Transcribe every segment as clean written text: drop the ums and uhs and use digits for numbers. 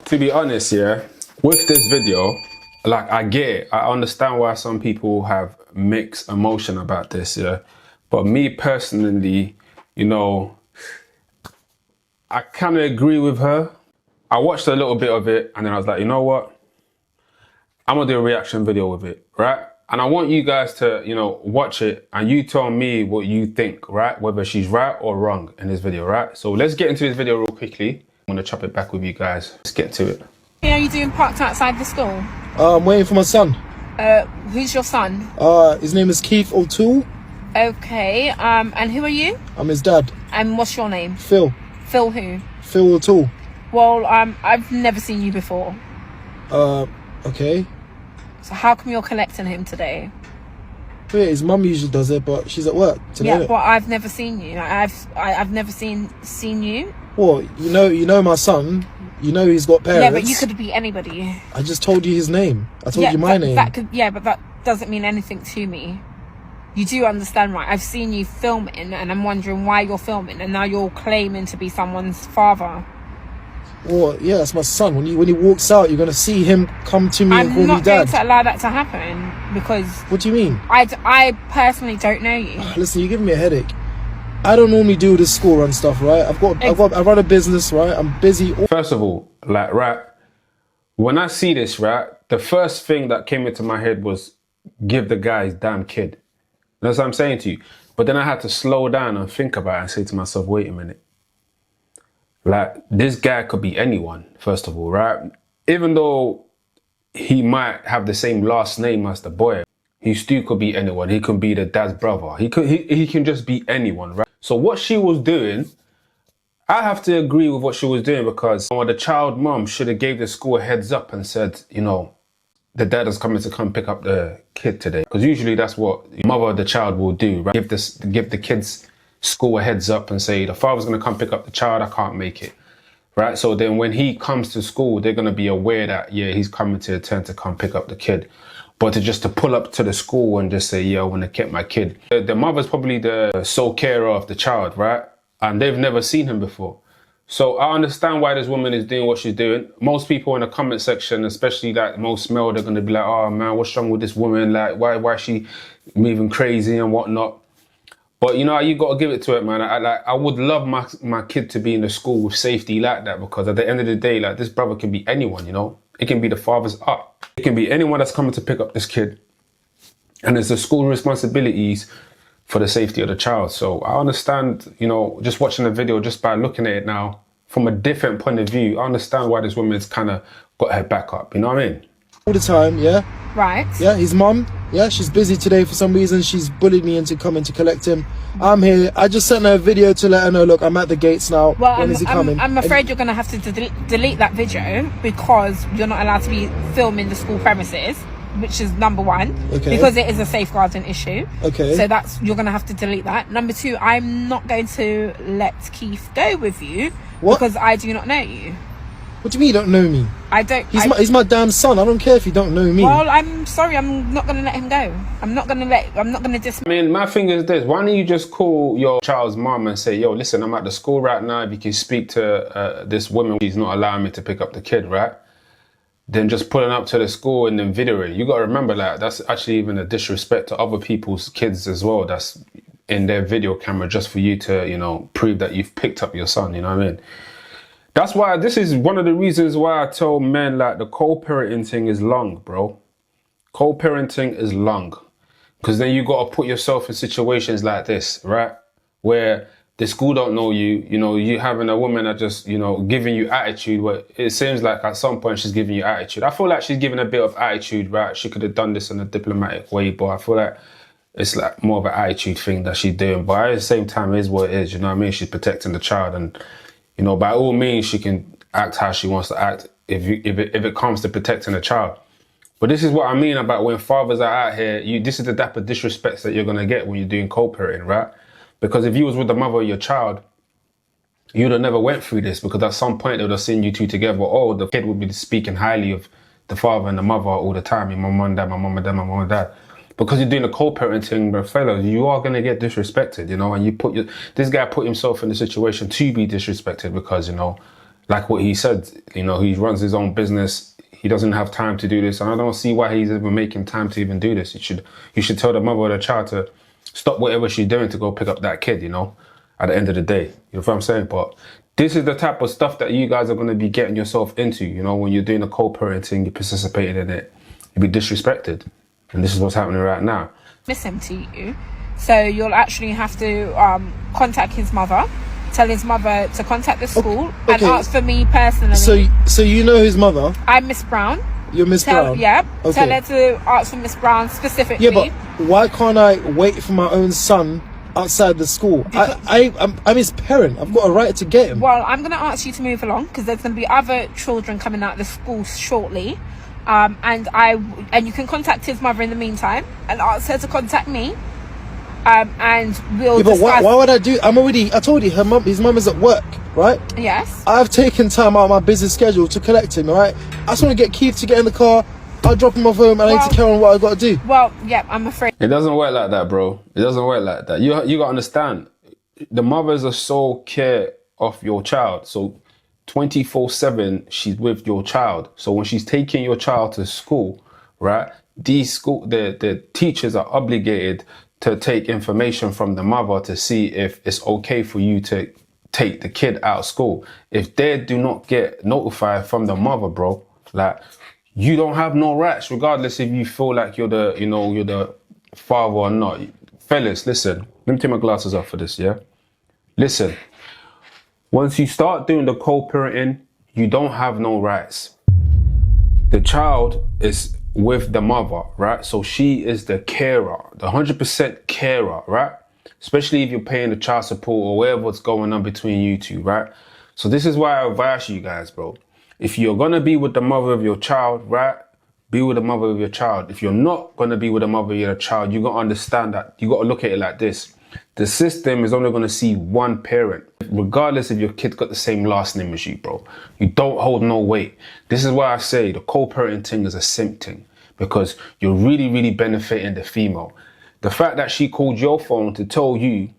To be honest, yeah, with this video, like I get it. I understand why some people have mixed emotion about this, yeah. But me personally, you know, I kind of agree with her. I watched a little bit of it and then I was like, you know what? I'm gonna do a reaction video with it, right? And I want you guys to, you know, watch it and you tell me what you think, right? Whether she's right or wrong in this video, right? So let's get into this video real quickly. I'm gonna chop it back with you guys. Let's get to it. Are you doing parked outside the school? I'm waiting for my son. Who's your son? His name is Keith O'Toole. Okay, and who are you? I'm his dad. And what's your name? Phil. Phil who? Phil O'Toole. Well, I've never seen you before. Okay. So how come you're collecting him today? Yeah, his mum usually does it, but she's at work today. Yeah, but I've never seen you. I've never seen you. Well, you know my son. You know he's got parents. Yeah, but you could be anybody. I just told you his name. I told you my name. But that doesn't mean anything to me. You do understand, right? I've seen you filming, and I'm wondering why you're filming, and now you're claiming to be someone's father. Well, yeah, that's my son. When he walks out, you're gonna see him come to me and call me dad. I'm not going to allow that to happen because. What do you mean? I personally don't know you. Listen, you're giving me a headache. I don't normally do this school run stuff, right? I run a business, right? I'm busy. First of all, like, right, when I see this, right, the first thing that came into my head was give the guy his damn kid. That's what I'm saying to you. But then I had to slow down and think about it and say to myself, wait a minute. Like, this guy could be anyone, first of all, right? Even though he might have the same last name as the boy, he still could be anyone. He could be the dad's brother. He can just be anyone, right? So what she was doing, I have to agree with what she was doing because the child mom should have gave the school a heads up and said, you know, the dad is coming to come pick up the kid today. Because usually that's what the mother of the child will do, right? Give the kids school a heads up and say, the father's going to come pick up the child, I can't make it, right? So then when he comes to school, they're going to be aware that, yeah, he's coming to attend to come pick up the kid. But to pull up to the school and just say, yeah, I want to get my kid. The mother's probably the sole carer of the child, right? And they've never seen him before. So I understand why this woman is doing what she's doing. Most people in the comment section, especially like most male, they're going to be like, oh man, what's wrong with this woman? Like, why is she moving crazy and whatnot? But you know, you got to give it to it, man. I would love my kid to be in the school with safety like that, because at the end of the day, like, this brother can be anyone, you know? It can be the father's up. It can be anyone that's coming to pick up this kid. And it's the school responsibilities for the safety of the child. So I understand, you know, just watching the video, just by looking at it now, from a different point of view, I understand why this woman's kind of got her back up, you know what I mean? All the time, yeah? Right. Yeah, his mum, yeah, she's busy today for some reason. She's bullied me into coming to collect him. I'm here. I just sent her a video to let her know, look, I'm at the gates now. Well, when is he coming? I'm afraid you're going to have to delete that video because you're not allowed to be filming the school premises, which is number one. Okay. Because it is a safeguarding issue. Okay. So you're going to have to delete that. Number two, I'm not going to let Keith go with you because I do not know you. What do you mean you don't know me? I don't. He's my damn son. I don't care if you don't know me. Well, I'm sorry. I'm not going to let him go. I'm not going to dismiss. I mean, my thing is this. Why don't you just call your child's mom and say, yo, listen, I'm at the school right now. If you can speak to this woman, she's not allowing me to pick up the kid, right? Then just pulling up to the school and then videoing. You got to remember that that's actually even a disrespect to other people's kids as well. That's in their video camera just for you to, you know, prove that you've picked up your son, you know what I mean? That's why, this is one of the reasons why I tell men, like, the co-parenting thing is long, bro. Co-parenting is long. Because then you got to put yourself in situations like this, right? Where the school don't know you, you know, you having a woman that just, you know, giving you attitude. Where it seems like at some point she's giving you attitude. I feel like she's giving a bit of attitude, right? She could have done this in a diplomatic way, but I feel like it's like more of an attitude thing that she's doing. But at the same time, it is what it is, you know what I mean? She's protecting the child, and you know, by all means, she can act how she wants to act if it comes to protecting a child. But this is what I mean about when fathers are out here, this is the type of disrespect that you're going to get when you're doing co-parenting, right? Because if you was with the mother of your child, you'd have never went through this, because at some point they would have seen you two together. Oh, the kid would be speaking highly of the father and the mother all the time. My mum and dad, my mum and dad, my mum and dad. Because you're doing a co-parenting, but fellas, you are going to get disrespected, you know, and this guy put himself in the situation to be disrespected because, you know, like what he said, you know, he runs his own business. He doesn't have time to do this. And I don't see why he's even making time to even do this. You should tell the mother or the child to stop whatever she's doing to go pick up that kid, you know, at the end of the day. You know what I'm saying? But this is the type of stuff that you guys are going to be getting yourself into, you know, when you're doing a co-parenting, you're participating in it, you'll be disrespected. And this is what's happening right now. Miss him to you. So you'll actually have to contact his mother, tell his mother to contact the school and ask for me personally. So you know his mother? I'm Miss Brown. You're Miss Brown? Yeah. Okay. Tell her to ask for Miss Brown specifically. Yeah, but why can't I wait for my own son outside the school? I'm his parent. I've got a right to get him. Well, I'm going to ask you to move along because there's going to be other children coming out of the school shortly. And you can contact his mother in the meantime and ask her to contact me. And we'll but why would I do? I told you his mum is at work, right? Yes. I've taken time out of my busy schedule to collect him, right? I just want to get Keith to get in the car. I'll drop him off home and I need to carry on what I got to do. Well, yeah, I'm afraid. It doesn't work like that, bro. It doesn't work like that. You got to understand. The mother's a sole care of your child. So 24/7, she's with your child. So when she's taking your child to school, right? The teachers are obligated to take information from the mother to see if it's okay for you to take the kid out of school. If they do not get notified from the mother, bro, like, you don't have no rights, regardless if you feel like you're the father or not. Fellas, listen, let me take my glasses off for this, yeah? Listen, once you start doing the co-parenting, you don't have no rights. The child is with the mother, right? So she is the carer, the 100% carer, right? Especially if you're paying the child support or whatever's going on between you two, right? So this is why I advise you guys, bro. If you're going to be with the mother of your child, right? Be with the mother of your child. If you're not going to be with the mother of your child, you got to understand that. You got to look at it like this. The system is only going to see one parent, regardless if your kid got the same last name as you, bro. You don't hold no weight. This is why I say the co-parenting thing is a simp thing, because you're really, really benefiting the female. The fact that she called your phone to tell you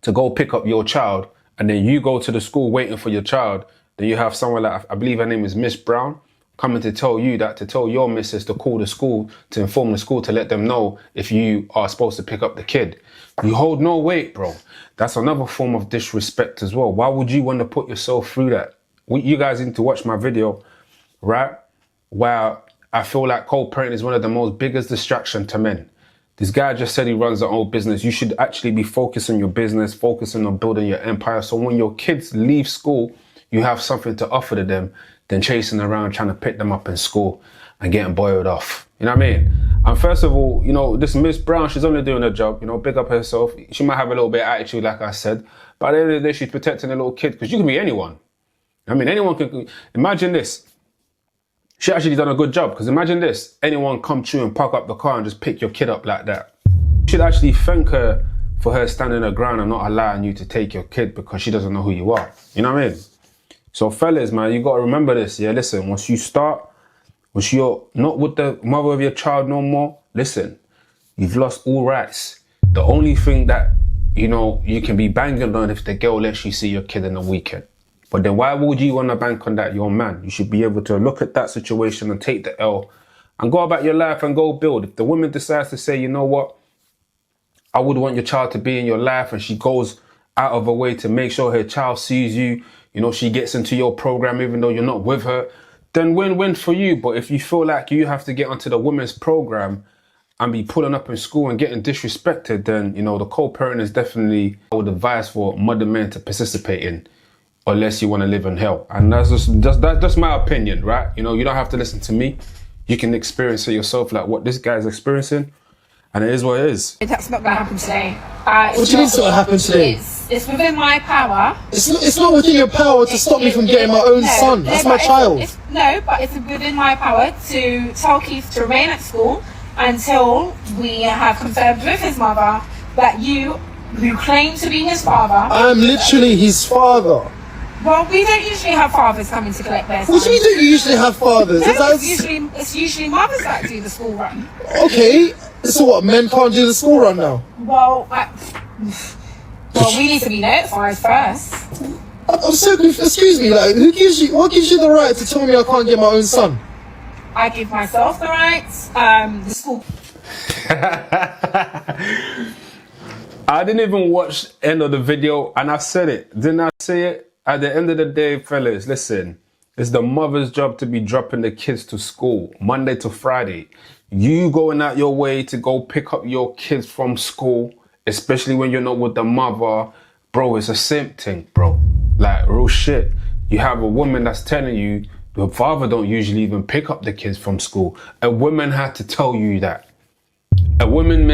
to go pick up your child, and then you go to the school waiting for your child, then you have someone like, I believe her name is Miss Brown, coming to tell you that, to tell your missus to call the school, to inform the school, to let them know if you are supposed to pick up the kid. You hold no weight, bro. That's another form of disrespect as well. Why would you want to put yourself through that? You guys need to watch my video, right? Where I feel like co-parenting is one of the most biggest distraction to men. This guy just said he runs their own business. You should actually be focusing on your business, focusing on building your empire. So when your kids leave school, you have something to offer to them than chasing around trying to pick them up in school and getting boiled off. You know what I mean? And first of all, you know, this Miss Brown, she's only doing her job, you know, big up herself. She might have a little bit of attitude, like I said, but at the end of the day, she's protecting a little kid, because you can be anyone. I mean, anyone can. Imagine this. She actually done a good job, because imagine this. Anyone come through and park up the car and just pick your kid up like that. You should actually thank her for her standing her ground and not allowing you to take your kid because she doesn't know who you are. You know what I mean? So fellas, man, you got to remember this. Yeah, listen, once you're not with the mother of your child no more, listen, you've lost all rights. The only thing that, you know, you can be banging on if the girl lets you see your kid in the weekend. But then why would you want to bank on that? You're a man. You should be able to look at that situation and take the L and go about your life and go build. If the woman decides to say, you know what, I would want your child to be in your life, and she goes out of her way to make sure her child sees you, you know, she gets into your program even though you're not with her, then win-win for you. But if you feel like you have to get onto the women's program and be pulling up in school and getting disrespected, then, you know, the co-parenting is definitely, I would advise for modern men to participate in, unless you want to live in hell. And that's just my opinion, right? You know, you don't have to listen to me. You can experience it yourself, like what this guy's experiencing. And it is what it is. That's not going to happen today. What do you mean it's not happen today? It's within my power. It's not within your power to stop me from getting my own son. That's my child. But it's within my power to tell Keith to remain at school until we have confirmed with his mother that you, who claim to be his father... I'm literally his father. Well, we don't usually have fathers coming to collect their sons. What do you mean you usually have fathers? No, it's usually mothers that do the school run. Okay, so what, men can't do the school run now? Well, we need to be notified first. I'm so confused. Excuse me, like, what gives you the right to tell me I can't get my own son? I give myself the rights. The school. I didn't even watch the end of the video, and I said it. Didn't I say it? At the end of the day, fellas, listen. It's the mother's job to be dropping the kids to school Monday to Friday. You going out your way to go pick up your kids from school, especially when you're not with the mother, bro, it's a simp thing, bro. Like, real shit. You have a woman that's telling you the father don't usually even pick up the kids from school. A woman had to tell you that. A woman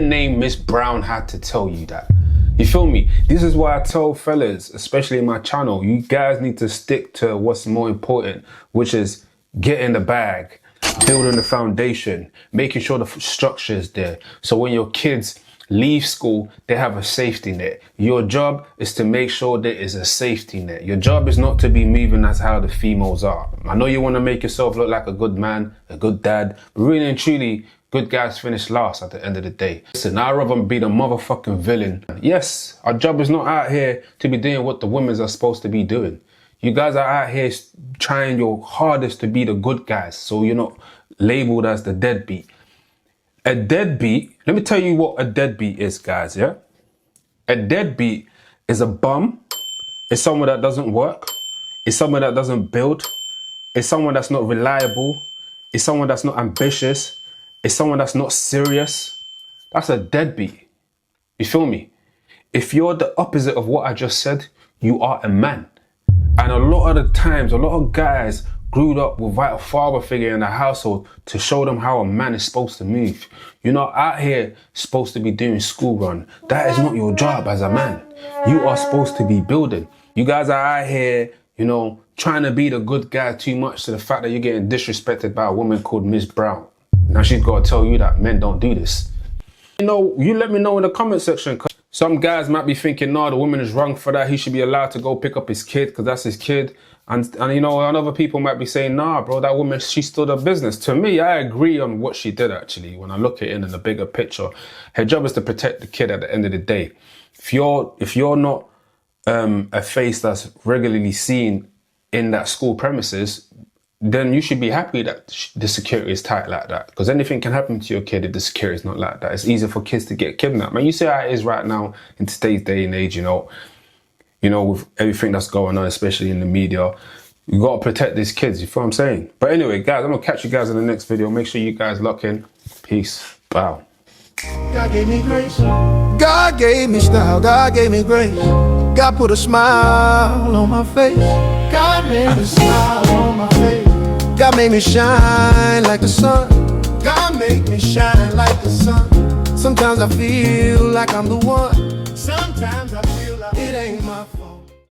named Miss Brown had to tell you that. You feel me? This is why I tell fellas, especially in my channel, you guys need to stick to what's more important, which is getting the bag, building the foundation, making sure the structure is there. So when your kids leave school, they have a safety net. Your job is to make sure there is a safety net. Your job is not to be moving as how the females are. I know you want to make yourself look like a good man, a good dad, but really and truly, good guys finish last at the end of the day. Listen, I'd rather be the motherfucking villain. Yes, our job is not out here to be doing what the women are supposed to be doing. You guys are out here trying your hardest to be the good guys, so you're not labeled as the deadbeat. A deadbeat, let me tell you what a deadbeat is, guys, yeah? A deadbeat is a bum, it's someone that doesn't work, it's someone that doesn't build, it's someone that's not reliable, it's someone that's not ambitious, it's someone that's not serious. That's a deadbeat. You feel me? If you're the opposite of what I just said, you are a man. And a lot of the times, a lot of guys grew up without a father figure in the household to show them how a man is supposed to move. You're not out here supposed to be doing school run. That is not your job as a man. You are supposed to be building. You guys are out here, you know, trying to be the good guy too much to the fact that you're getting disrespected by a woman called Miss Brown. Now she's got to tell you that men don't do this. You know, you let me know in the comment section. Some guys might be thinking, no, the woman is wrong for that. He should be allowed to go pick up his kid because that's his kid. And you know, and other people might be saying, nah, bro, that woman, she stood her business. To me, I agree on what she did, actually. When I look at it in the bigger picture, her job is to protect the kid at the end of the day. If you're not a face that's regularly seen in that school premises, then you should be happy that the security is tight like that. Because anything can happen to your kid if the security is not like that. It's easier for kids to get kidnapped. Man, you see how it is right now in today's day and age, you know, with everything that's going on, especially in the media. You got to protect these kids, you feel what I'm saying? But anyway, guys, I'm going to catch you guys in the next video. Make sure you guys lock in. Peace. Bow. God gave me grace. God gave me style. God gave me grace. God put a smile on my face. God made me smile on my face. God made me shine like the sun. God made me shine like the sun. Sometimes I feel like I'm the one. Sometimes I feel like it ain't my fault.